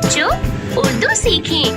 बच्चों उर्दू सीखें।